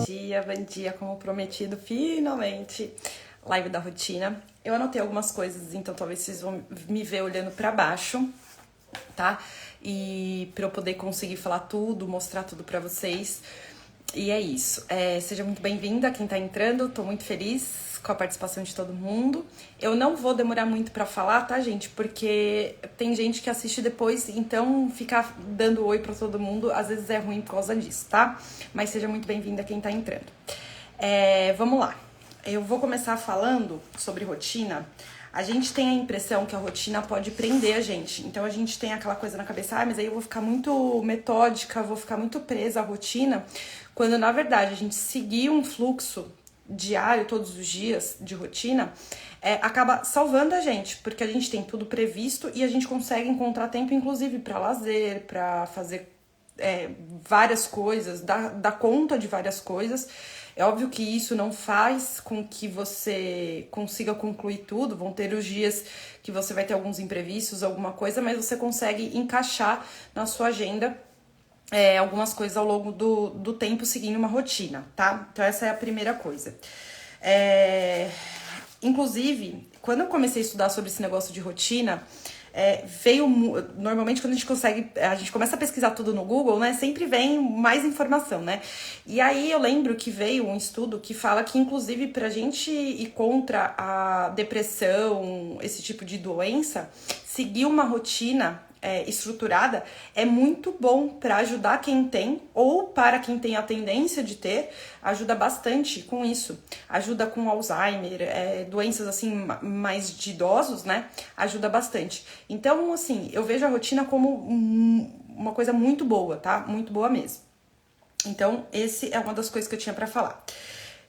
bom dia, como prometido, finalmente, live da rotina. Eu anotei algumas coisas, então talvez vocês vão me ver olhando pra baixo, tá? E pra eu poder conseguir falar tudo, mostrar tudo pra vocês. E é isso. Seja muito bem-vinda quem tá entrando, tô muito feliz com a participação de todo mundo. Eu não vou demorar muito pra falar, tá, gente? Porque tem gente que assiste depois, então ficar dando oi pra todo mundo às vezes é ruim por causa disso, tá? Mas seja muito bem-vinda quem tá entrando. Vamos lá. Eu vou começar falando sobre rotina. A gente tem a impressão que a rotina pode prender a gente. Então a gente tem aquela coisa na cabeça, mas aí eu vou ficar muito metódica, vou ficar muito presa à rotina, quando na verdade a gente seguir um fluxo diário, todos os dias, de rotina, acaba salvando a gente, porque a gente tem tudo previsto e a gente consegue encontrar tempo, inclusive, para lazer, para fazer várias coisas, dar conta de várias coisas. É óbvio que isso não faz com que você consiga concluir tudo, vão ter os dias que você vai ter alguns imprevistos, alguma coisa, mas você consegue encaixar na sua agenda algumas coisas ao longo do tempo seguindo uma rotina, tá? Então essa é a primeira coisa. Inclusive, quando eu comecei a estudar sobre esse negócio de rotina, normalmente quando a gente começa a pesquisar tudo no Google, né, sempre vem mais informação, né? E aí eu lembro que veio um estudo que fala que, inclusive, pra gente ir contra a depressão, esse tipo de doença, seguir uma rotina estruturada é muito bom para ajudar quem tem, ou para quem tem a tendência de ter, ajuda bastante com isso. Ajuda com Alzheimer, doenças assim mais de idosos, né? Ajuda bastante. Então, assim, eu vejo a rotina como uma coisa muito boa, tá? Muito boa mesmo. Então, esse é uma das coisas que eu tinha para falar.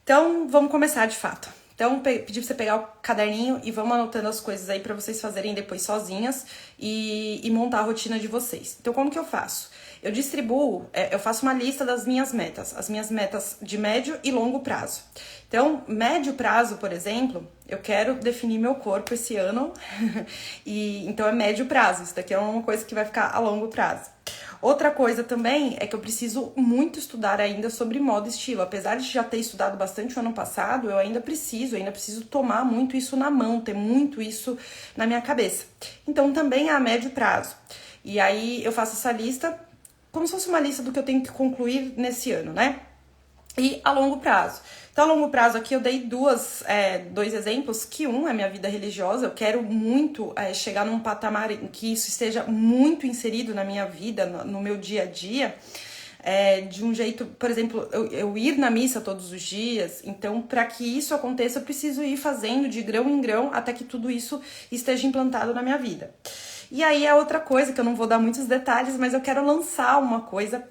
Então, vamos começar de fato. Então, pedi pra você pegar o caderninho e vamos anotando as coisas aí pra vocês fazerem depois sozinhas e montar a rotina de vocês. Então, como que eu faço? Eu distribuo, eu faço uma lista das minhas metas, as minhas metas de médio e longo prazo. Então, médio prazo, por exemplo, eu quero definir meu corpo esse ano, então é médio prazo, isso daqui é uma coisa que vai ficar a longo prazo. Outra coisa também é que eu preciso muito estudar ainda sobre moda e estilo. Apesar de já ter estudado bastante o ano passado, eu ainda preciso tomar muito isso na mão, ter muito isso na minha cabeça. Então também é a médio prazo. E aí eu faço essa lista como se fosse uma lista do que eu tenho que concluir nesse ano, né? E a longo prazo. Então, a longo prazo aqui eu dei dois exemplos, que um é minha vida religiosa, eu quero muito chegar num patamar em que isso esteja muito inserido na minha vida, no meu dia a dia, de um jeito, por exemplo, eu ir na missa todos os dias. Então, para que isso aconteça, eu preciso ir fazendo de grão em grão até que tudo isso esteja implantado na minha vida. E aí é outra coisa, que eu não vou dar muitos detalhes, mas eu quero lançar uma coisa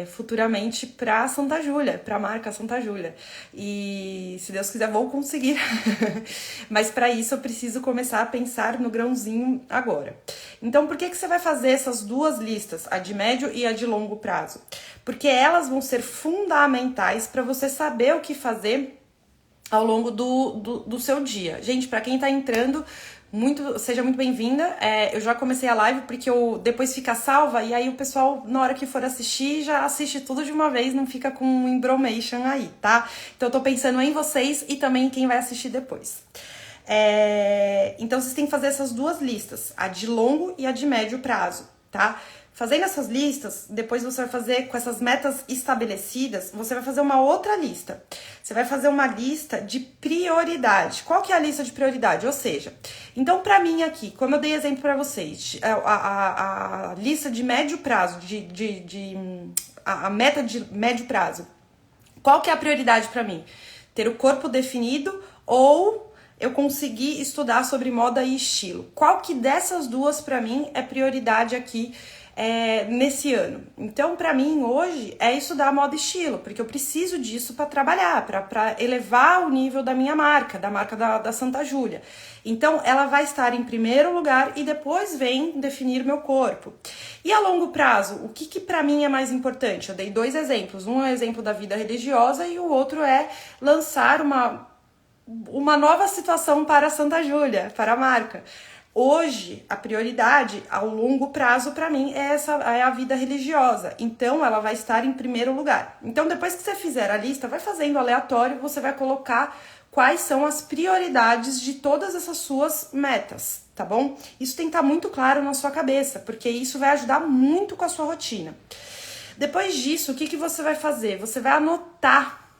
futuramente pra Santa Júlia, pra marca Santa Júlia. E se Deus quiser, vou conseguir. Mas para isso eu preciso começar a pensar no grãozinho agora. Então, por que você vai fazer essas duas listas, a de médio e a de longo prazo? Porque elas vão ser fundamentais para você saber o que fazer ao longo do seu dia. Gente, para quem tá entrando, seja muito bem-vinda. Eu já comecei a live porque depois fica salva e aí o pessoal, na hora que for assistir, já assiste tudo de uma vez, não fica com um embromation aí, tá? Então eu tô pensando em vocês e também em quem vai assistir depois. Então vocês têm que fazer essas duas listas, a de longo e a de médio prazo, tá? Fazendo essas listas, depois você vai fazer com essas metas estabelecidas, você vai fazer uma outra lista. Você vai fazer uma lista de prioridade. Qual que é a lista de prioridade? Ou seja, então pra mim aqui, como eu dei exemplo pra vocês, a lista de médio prazo, a meta de médio prazo, qual que é a prioridade pra mim? Ter o corpo definido ou eu conseguir estudar sobre moda e estilo? Qual que dessas duas pra mim é prioridade aqui nesse ano? Então, pra mim, hoje, é estudar moda e estilo, porque eu preciso disso pra trabalhar, pra elevar o nível da minha marca, da marca da Santa Júlia. Então, ela vai estar em primeiro lugar e depois vem definir meu corpo. E a longo prazo, o que pra mim é mais importante? Eu dei dois exemplos. Um é o exemplo da vida religiosa e o outro é lançar uma nova situação para a Santa Júlia, para a marca. Hoje, a prioridade ao longo prazo para mim é a vida religiosa. Então, ela vai estar em primeiro lugar. Então, depois que você fizer a lista, vai fazendo aleatório, você vai colocar quais são as prioridades de todas essas suas metas, tá bom? Isso tem que estar muito claro na sua cabeça, porque isso vai ajudar muito com a sua rotina. Depois disso, o que você vai fazer? Você vai anotar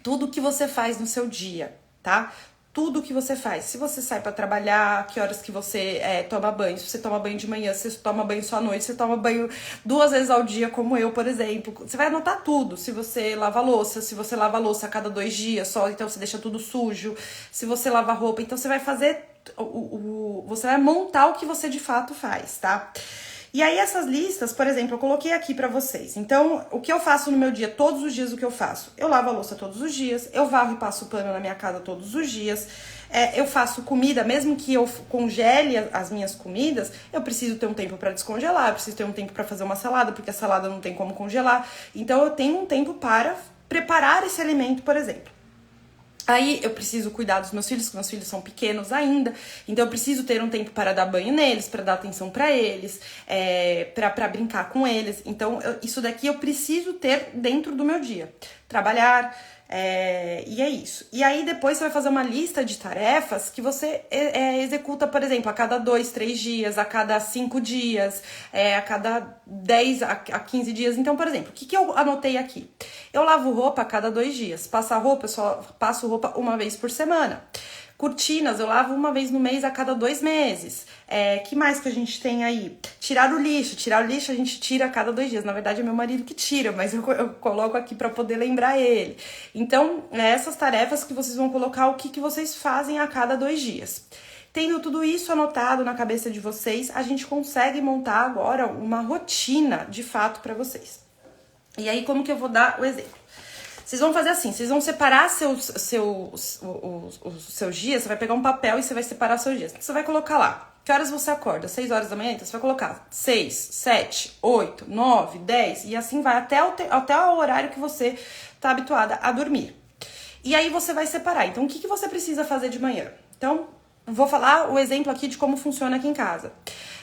tudo que você faz no seu dia, tá? Tudo que você faz. Se você sai para trabalhar, que horas que você toma banho, se você toma banho de manhã, se você toma banho só à noite, se você toma banho 2 vezes ao dia, como eu, por exemplo. Você vai anotar tudo. Se você lava louça, se você lava louça a cada 2 dias só, então você deixa tudo sujo. Se você lava roupa, então você vai fazer, você vai montar o que você de fato faz, tá? E aí essas listas, por exemplo, eu coloquei aqui pra vocês. Então, o que eu faço no meu dia, todos os dias o que eu faço? Eu lavo a louça todos os dias, eu varro e passo pano na minha casa todos os dias, eu faço comida, mesmo que eu congele as minhas comidas, eu preciso ter um tempo pra descongelar, eu preciso ter um tempo pra fazer uma salada, porque a salada não tem como congelar. Então, eu tenho um tempo para preparar esse alimento, por exemplo. Aí eu preciso cuidar dos meus filhos, porque meus filhos são pequenos ainda, então eu preciso ter um tempo para dar banho neles, para dar atenção para eles, para brincar com eles. Então isso daqui eu preciso ter dentro do meu dia. Trabalhar, e é isso. E aí depois você vai fazer uma lista de tarefas que você executa, por exemplo, a cada 2, 3 dias, a cada 5 dias, a cada 10 a 15 dias. Então, por exemplo, o que eu anotei aqui? Eu lavo roupa a cada 2 dias. Passar roupa, eu só passo roupa uma vez por semana. Cortinas, eu lavo uma vez no mês a cada 2 meses. Que mais que a gente tem aí? Tirar o lixo. Tirar o lixo a gente tira a cada 2 dias. Na verdade é meu marido que tira, mas eu coloco aqui pra poder lembrar ele. Então, essas tarefas que vocês vão colocar, o que vocês fazem a cada 2 dias. Tendo tudo isso anotado na cabeça de vocês, a gente consegue montar agora uma rotina de fato pra vocês. E aí, como que eu vou dar o exemplo? Vocês vão fazer assim, vocês vão separar os seus dias, você vai pegar um papel e você vai separar seus dias. Você vai colocar lá, que horas você acorda? 6 horas da manhã? Então você vai colocar 6, 7, 8, 9, 10 e assim vai até o horário que você tá habituada a dormir. E aí você vai separar. Então o que você precisa fazer de manhã? Então, vou falar o exemplo aqui de como funciona aqui em casa.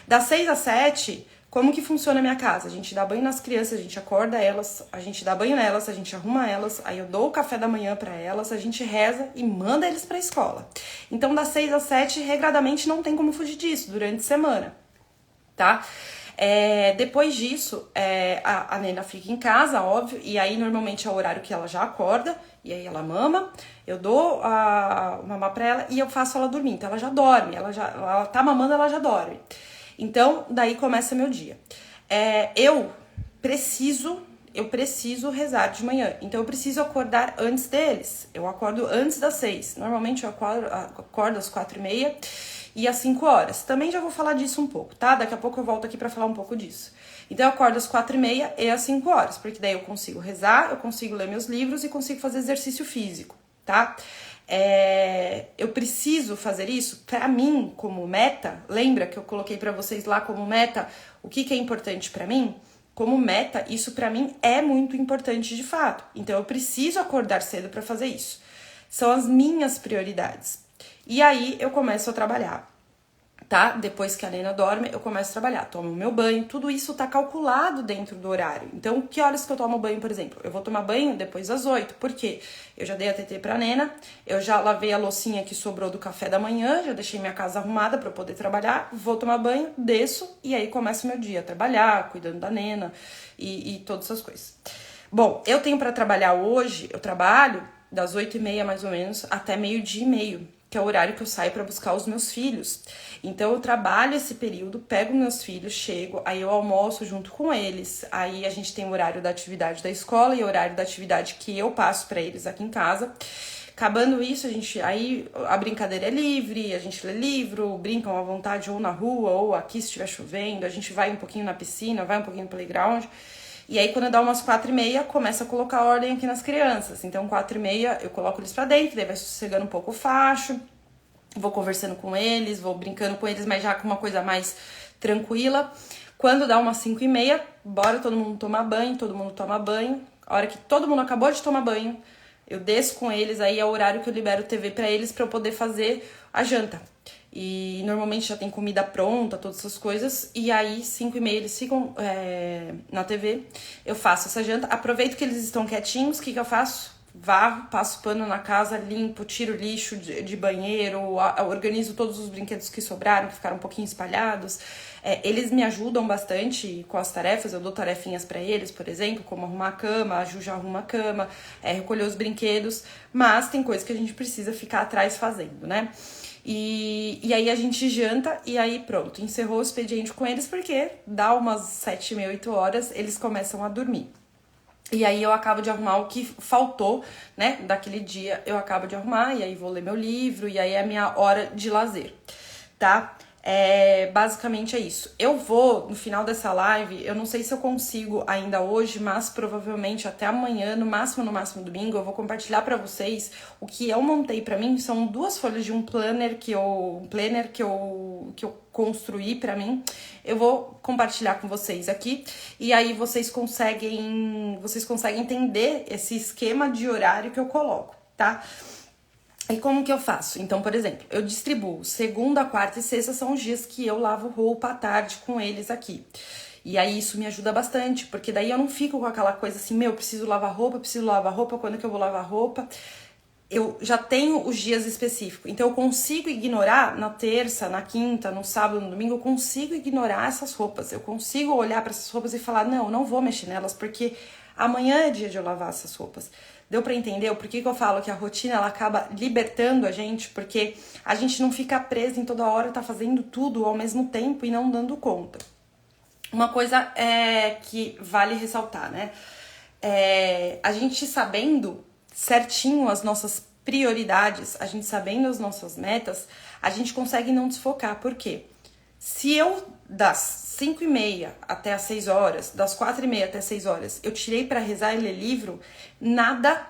Das 6 às 7... Como que funciona a minha casa? A gente dá banho nas crianças, a gente acorda elas, a gente dá banho nelas, a gente arruma elas, aí eu dou o café da manhã pra elas, a gente reza e manda eles pra escola. Então, das 6 às 7, regradamente, não tem como fugir disso, durante a semana, tá? Depois disso, a Nena fica em casa, óbvio, e aí normalmente é o horário que ela já acorda, e aí ela mama, eu dou a mamar pra ela e eu faço ela dormir. Então ela já dorme, ela tá mamando, ela já dorme. Então, daí começa meu dia. Eu preciso rezar de manhã. Então, eu preciso acordar antes deles. Eu acordo antes das 6. Normalmente, eu acordo às 4h30 e às 5 horas. Também já vou falar disso um pouco, tá? Daqui a pouco eu volto aqui pra falar um pouco disso. Então, eu acordo às 4h30 e às 5 horas. Porque daí eu consigo rezar, eu consigo ler meus livros e consigo fazer exercício físico, tá? Eu preciso fazer isso pra mim como meta. Lembra que eu coloquei pra vocês lá como meta o que é importante pra mim? Como meta, isso pra mim é muito importante de fato. Então eu preciso acordar cedo pra fazer isso. São as minhas prioridades. E aí eu começo a trabalhar, tá? Depois que a Nena dorme, eu começo a trabalhar, tomo o meu banho, tudo isso tá calculado dentro do horário. Então, que horas que eu tomo banho, por exemplo? Eu vou tomar banho depois das 8, por quê? Eu já dei a TT pra Nena, eu já lavei a loucinha que sobrou do café da manhã, já deixei minha casa arrumada pra eu poder trabalhar, vou tomar banho, desço e aí começa o meu dia, trabalhar, cuidando da Nena e todas essas coisas. Bom, eu tenho pra trabalhar hoje, eu trabalho das 8h30 mais ou menos até 12h30, que é o horário que eu saio para buscar os meus filhos. Então eu trabalho esse período, pego meus filhos, chego, aí eu almoço junto com eles, aí a gente tem o horário da atividade da escola e o horário da atividade que eu passo para eles aqui em casa. Acabando isso, aí a brincadeira é livre, a gente lê livro, brincam à vontade ou na rua ou aqui se estiver chovendo, a gente vai um pouquinho na piscina, vai um pouquinho no playground. E aí, quando dá umas 4h30, começa a colocar ordem aqui nas crianças. Então, 4h30, eu coloco eles pra dentro, daí vai sossegando um pouco o facho, vou conversando com eles, vou brincando com eles, mas já com uma coisa mais tranquila. Quando dá umas 5h30, bora todo mundo tomar banho, todo mundo toma banho. A hora que todo mundo acabou de tomar banho, eu desço com eles, aí é o horário que eu libero TV pra eles pra eu poder fazer a janta. E normalmente já tem comida pronta, todas essas coisas. E aí, 5h30, eles ficam na TV. Eu faço essa janta. Aproveito que eles estão quietinhos. O que eu faço? Varro, passo pano na casa, limpo, tiro lixo de banheiro, organizo todos os brinquedos que sobraram, que ficaram um pouquinho espalhados. Eles me ajudam bastante com as tarefas, eu dou tarefinhas pra eles, por exemplo, como arrumar a cama, a Ju já arruma a cama, recolher os brinquedos, mas tem coisas que a gente precisa ficar atrás fazendo, né? E aí a gente janta e aí pronto, encerrou o expediente com eles, porque dá umas 7h30, 8h, eles começam a dormir. E aí eu acabo de arrumar o que faltou, né, daquele dia, eu acabo de arrumar, e aí vou ler meu livro, e aí é a minha hora de lazer, tá? Basicamente é isso. Eu vou, no final dessa live, eu não sei se eu consigo ainda hoje, mas provavelmente até amanhã, no máximo domingo, eu vou compartilhar pra vocês o que eu montei pra mim. São 2 folhas de um planner que eu construí pra mim. Eu vou compartilhar com vocês aqui, e aí vocês conseguem entender esse esquema de horário que eu coloco, tá? E como que eu faço? Então, por exemplo, eu distribuo segunda, quarta e sexta são os dias que eu lavo roupa à tarde com eles aqui. E aí isso me ajuda bastante, porque daí eu não fico com aquela coisa assim, preciso lavar roupa, quando que eu vou lavar roupa? Eu já tenho os dias específicos, então eu consigo ignorar na terça, na quinta, no sábado, no domingo, eu consigo ignorar essas roupas, eu consigo olhar para essas roupas e falar, não vou mexer nelas, porque amanhã é dia de eu lavar essas roupas. Deu pra entender o porquê que eu falo que a rotina ela acaba libertando a gente? Porque a gente não fica preso em toda hora, tá fazendo tudo ao mesmo tempo e não dando conta. Uma coisa que vale ressaltar, né? A gente sabendo certinho as nossas prioridades, a gente sabendo as nossas metas, a gente consegue não desfocar. Por quê? Se eu, das 5h30 até as 6h, das 4h30 até as 6h, eu tirei pra rezar e ler livro, nada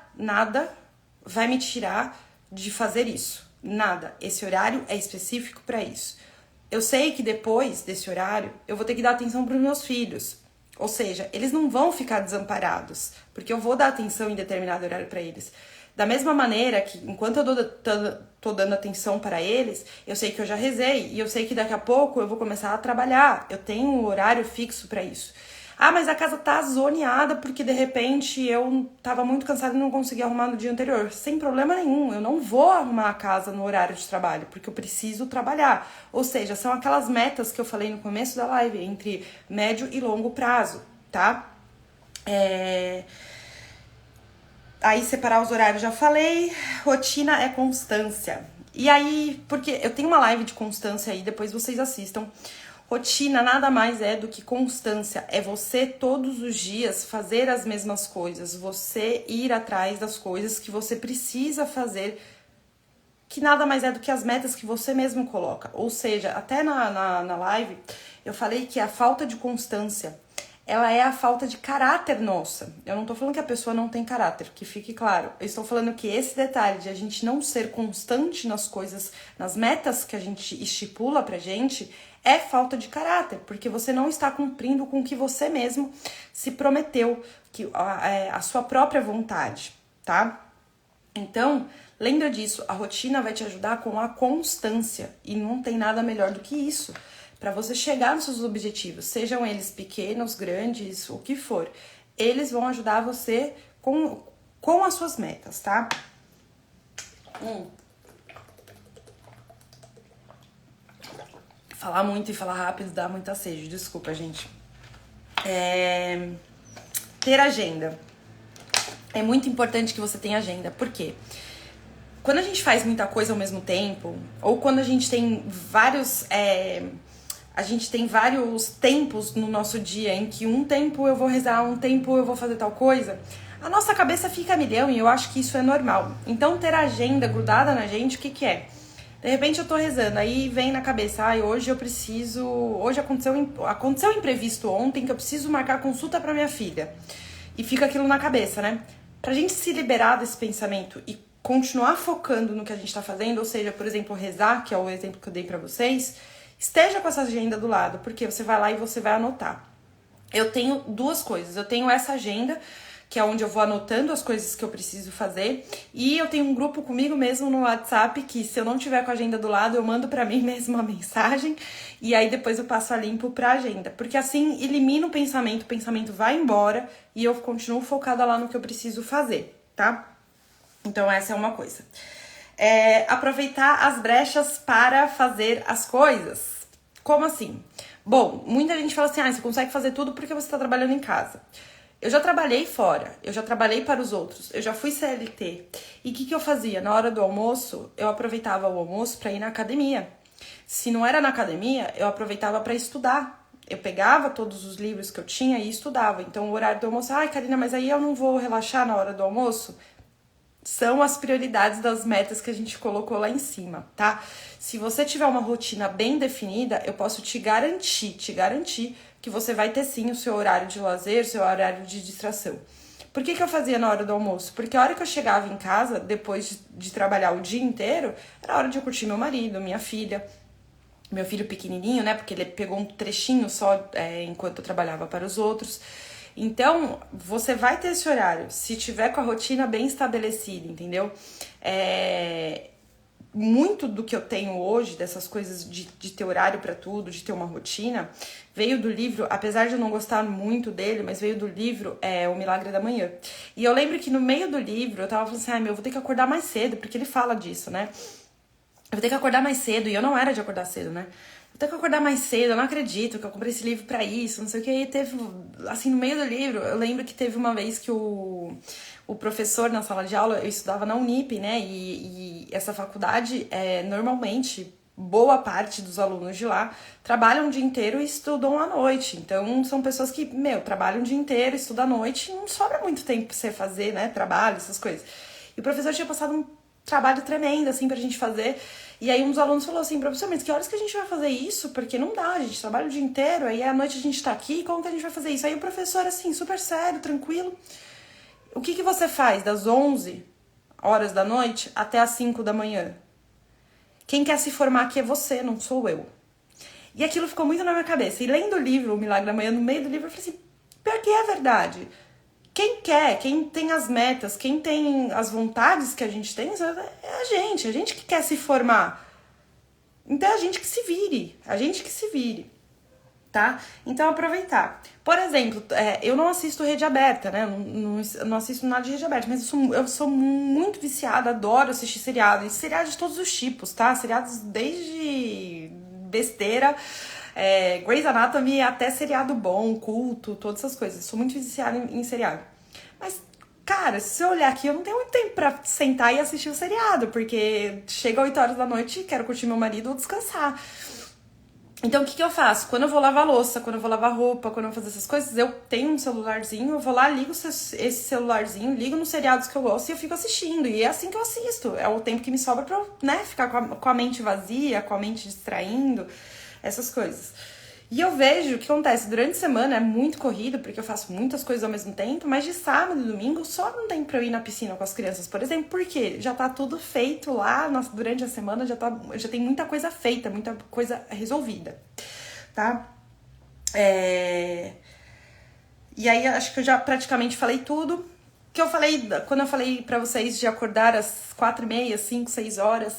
vai me tirar de fazer isso. Nada. Esse horário é específico pra isso. Eu sei que depois desse horário, eu vou ter que dar atenção pros meus filhos. Ou seja, eles não vão ficar desamparados, porque eu vou dar atenção em determinado horário pra eles. Da mesma maneira que, enquanto eu tô dando atenção para eles, eu sei que eu já rezei e eu sei que daqui a pouco eu vou começar a trabalhar. Eu tenho um horário fixo para isso. Ah, mas a casa tá zoneada porque de repente eu tava muito cansada e não consegui arrumar no dia anterior. Sem problema nenhum, eu não vou arrumar a casa no horário de trabalho, porque eu preciso trabalhar. Ou seja, são aquelas metas que eu falei no começo da live, entre médio e longo prazo, tá? Aí separar os horários já falei, rotina é constância. E aí, porque eu tenho uma live de constância aí, depois vocês assistam. Rotina nada mais é do que constância, é você todos os dias fazer as mesmas coisas, você ir atrás das coisas que você precisa fazer, que nada mais é do que as metas que você mesmo coloca. Ou seja, até na live eu falei que a falta de constância, ela é a falta de caráter nossa. Eu não tô falando que a pessoa não tem caráter, que fique claro. Eu estou falando que esse detalhe de a gente não ser constante nas coisas, nas metas que a gente estipula pra gente, é falta de caráter, porque você não está cumprindo com o que você mesmo se prometeu, que a sua própria vontade, tá? Então, lembra disso, a rotina vai te ajudar com a constância, e não tem nada melhor do que isso, para você chegar nos seus objetivos, sejam eles pequenos, grandes, o que for. Eles vão ajudar você com as suas metas, tá? Falar muito e falar rápido dá muita sede, desculpa, gente. Ter agenda. É muito importante que você tenha agenda, por quê? Quando a gente faz muita coisa ao mesmo tempo, ou quando a gente tem vários tempos no nosso dia, em que um tempo eu vou rezar, um tempo eu vou fazer tal coisa, a nossa cabeça fica a milhão e eu acho que isso é normal. Então, ter a agenda grudada na gente, o que é? De repente eu tô rezando, aí vem na cabeça, hoje eu preciso... Hoje aconteceu um imprevisto ontem que eu preciso marcar consulta pra minha filha. E fica aquilo na cabeça, né? Pra gente se liberar desse pensamento e continuar focando no que a gente tá fazendo, ou seja, por exemplo, rezar, que é o exemplo que eu dei pra vocês, esteja com essa agenda do lado, porque você vai lá e você vai anotar. Eu tenho 2 coisas. Eu tenho essa agenda, que é onde eu vou anotando as coisas que eu preciso fazer. E eu tenho um grupo comigo mesmo no WhatsApp, que se eu não tiver com a agenda do lado, eu mando pra mim mesmo uma mensagem, e aí depois eu passo a limpo pra agenda. Porque assim, elimina o pensamento vai embora, e eu continuo focada lá no que eu preciso fazer, tá? Então essa é uma coisa. Aproveitar as brechas para fazer as coisas. Como assim? Bom, muita gente fala assim, você consegue fazer tudo porque você tá trabalhando em casa. Eu já trabalhei fora, eu já trabalhei para os outros, eu já fui CLT. E o que eu fazia? Na hora do almoço, eu aproveitava o almoço para ir na academia. Se não era na academia, eu aproveitava para estudar. Eu pegava todos os livros que eu tinha e estudava. Então, o horário do almoço, Karina, mas aí eu não vou relaxar na hora do almoço? São as prioridades das metas que a gente colocou lá em cima, tá? Se você tiver uma rotina bem definida, eu posso te garantir que você vai ter sim o seu horário de lazer, o seu horário de distração. Por que eu fazia na hora do almoço? Porque a hora que eu chegava em casa, depois de trabalhar o dia inteiro, era hora de eu curtir meu marido, minha filha, meu filho pequenininho, né? Porque ele pegou um trechinho só enquanto eu trabalhava para os outros. Então, você vai ter esse horário, se tiver com a rotina bem estabelecida, entendeu? Muito do que eu tenho hoje, dessas coisas de ter horário pra tudo, de ter uma rotina, veio do livro, apesar de eu não gostar muito dele, mas veio do livro O Milagre da Manhã. E eu lembro que no meio do livro, eu tava falando assim, eu vou ter que acordar mais cedo, porque ele fala disso, né? Eu vou ter que acordar mais cedo, e eu não era de acordar cedo, né? Vou ter que acordar mais cedo, eu não acredito que eu comprei esse livro pra isso, não sei o que. E teve, assim, no meio do livro, eu lembro que teve uma vez que o professor na sala de aula, eu estudava na Unip, né? E essa faculdade, normalmente, boa parte dos alunos de lá trabalham o dia inteiro e estudam à noite. Então, são pessoas que, trabalham o dia inteiro, estudam à noite, e não sobra muito tempo pra você fazer, né? Trabalho, essas coisas. E o professor tinha passado um trabalho tremendo, assim, pra gente fazer. E aí um dos alunos falou assim, professor, mas que horas que a gente vai fazer isso? Porque não dá, a gente trabalha o dia inteiro, aí à noite a gente tá aqui, como que a gente vai fazer isso? Aí o professor, assim, super sério, tranquilo. O que você faz das 11 horas da noite até as 5 da manhã? Quem quer se formar aqui é você, não sou eu. E aquilo ficou muito na minha cabeça. E lendo o livro, O Milagre da Manhã, no meio do livro, eu falei assim, pior que é verdade. Quem quer, quem tem as metas, quem tem as vontades que a gente tem, é a gente que quer se formar. Então é a gente que se vire, tá? Então aproveitar. Por exemplo, eu não assisto rede aberta, né? Eu não assisto nada de rede aberta, mas eu sou muito viciada, adoro assistir seriado. E seriados de todos os tipos, tá? Seriados desde besteira, Grey's Anatomy até seriado bom, culto, todas essas coisas. Sou muito viciada em seriado. Mas, cara, se eu olhar aqui, eu não tenho muito tempo pra sentar e assistir o seriado, porque chega 8 horas da noite e quero curtir meu marido ou descansar. Então, o que eu faço? Quando eu vou lavar louça, quando eu vou lavar roupa, quando eu vou fazer essas coisas, eu tenho um celularzinho, eu vou lá, ligo esse celularzinho, ligo nos seriados que eu gosto e eu fico assistindo. E é assim que eu assisto. É o tempo que me sobra pra eu, ficar com a mente vazia, com a mente distraindo, essas coisas. E eu vejo o que acontece durante a semana, é muito corrido, porque eu faço muitas coisas ao mesmo tempo, mas de sábado e domingo só não tem pra eu ir na piscina com as crianças, por exemplo, porque já tá tudo feito lá, durante a semana já tem muita coisa feita, muita coisa resolvida, tá? E aí, acho que eu já praticamente falei tudo. Que eu falei, quando eu falei pra vocês de acordar às 4h30, 5, 6 horas,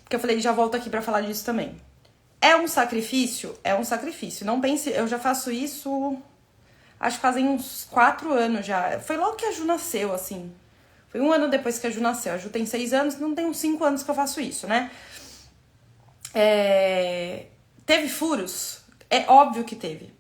que eu falei, já volto aqui pra falar disso também. É um sacrifício? É um sacrifício. Não pense, eu já faço isso, acho que fazem uns 4 anos já. Foi logo que a Ju nasceu, assim. Foi 1 ano depois que a Ju nasceu. A Ju tem 6 anos, não tem uns 5 anos que eu faço isso, né? Teve furos? É óbvio que teve.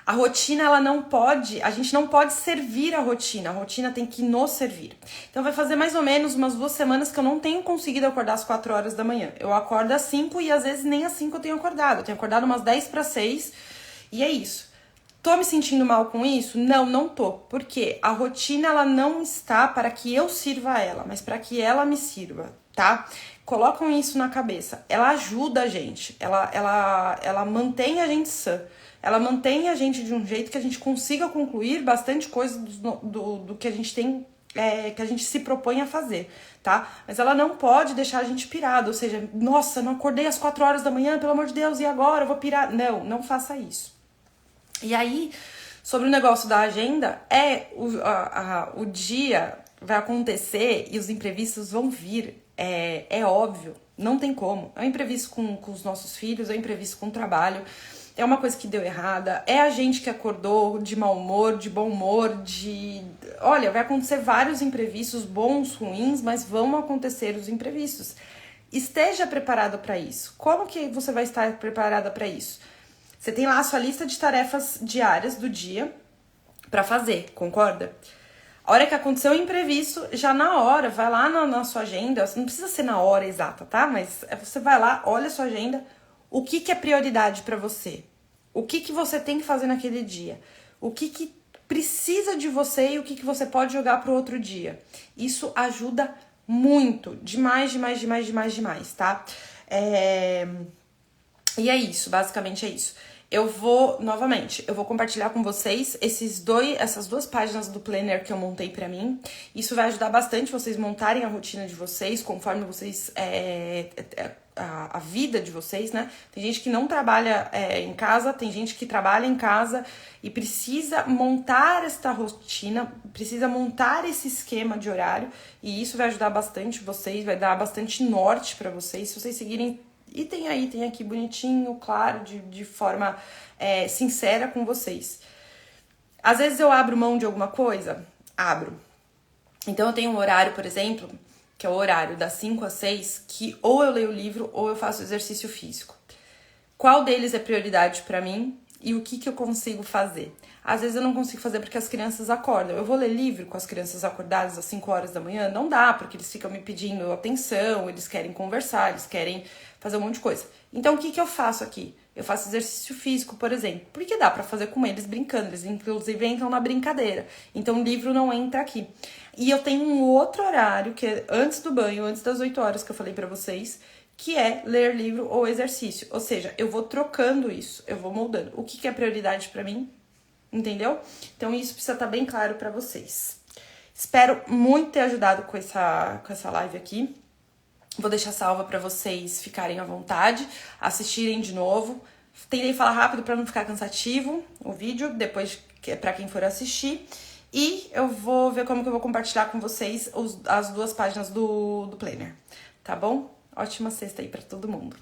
A rotina, a gente não pode servir a rotina tem que nos servir. Então vai fazer mais ou menos umas 2 semanas que eu não tenho conseguido acordar às 4 horas da manhã. Eu acordo às 5 e às vezes nem às 5 eu tenho acordado. Eu tenho acordado umas 10:06 e é isso. Tô me sentindo mal com isso? Não tô. Porque a rotina, ela não está para que eu sirva a ela, mas para que ela me sirva, tá? Colocam isso na cabeça. Ela ajuda a gente, ela mantém a gente sã. Ela mantém a gente de um jeito que a gente consiga concluir bastante coisa do que a gente tem, que a gente se propõe a fazer, tá? Mas ela não pode deixar a gente pirado, ou seja, nossa, não acordei às 4 horas da manhã, pelo amor de Deus, e agora eu vou pirar? Não faça isso. E aí, Sobre o negócio da agenda, o dia vai acontecer e os imprevistos vão vir. É óbvio, não tem como. É um imprevisto com os nossos filhos, é um imprevisto com o trabalho, é uma coisa que deu errada, é a gente que acordou de mau humor, de bom humor, Olha, vai acontecer vários imprevistos, bons, ruins, mas vão acontecer os imprevistos. Esteja preparado para isso. Como que você vai estar preparada para isso? Você tem lá a sua lista de tarefas diárias do dia para fazer, concorda? A hora que aconteceu o imprevisto, já na hora, vai lá na sua agenda, não precisa ser na hora exata, tá? Mas você vai lá, olha a sua agenda, o que é prioridade para você? O que você tem que fazer naquele dia? O que precisa de você e o que você pode jogar para o outro dia? Isso ajuda muito, demais, tá? E é isso, basicamente é isso. Eu vou compartilhar com vocês essas duas páginas do planner que eu montei pra mim. Isso vai ajudar bastante vocês montarem a rotina de vocês, conforme vocês... a vida de vocês, né? Tem gente que não trabalha em casa, tem gente que trabalha em casa e precisa montar esta rotina, precisa montar esse esquema de horário, e isso vai ajudar bastante vocês, vai dar bastante norte pra vocês, se vocês seguirem. E tem aqui bonitinho, claro, de forma sincera com vocês. Às vezes eu abro mão de alguma coisa? Abro. Então eu tenho um horário, por exemplo, que é o horário das 5 às 6, que ou eu leio o livro ou eu faço exercício físico. Qual deles é prioridade pra mim e o que eu consigo fazer? Às vezes eu não consigo fazer porque as crianças acordam. Eu vou ler livro com as crianças acordadas às 5 horas da manhã? Não dá, porque eles ficam me pedindo atenção, eles querem conversar, eles querem fazer um monte de coisa. Então o que eu faço aqui? Eu faço exercício físico, por exemplo, porque dá pra fazer com eles brincando, eles inclusive entram na brincadeira. Então o livro não entra aqui. E eu tenho um outro horário, que é antes do banho, antes das 8 horas que eu falei pra vocês, que é ler livro ou exercício. Ou seja, eu vou trocando isso, eu vou moldando. O que é prioridade pra mim? Entendeu? Então isso precisa estar bem claro pra vocês. Espero muito ter ajudado com essa live aqui. Vou deixar salva pra vocês ficarem à vontade, assistirem de novo. Tentei falar rápido pra não ficar cansativo o vídeo, depois pra quem for assistir. E eu vou ver como que eu vou compartilhar com vocês as duas páginas do planner, tá bom? Ótima sexta aí pra todo mundo.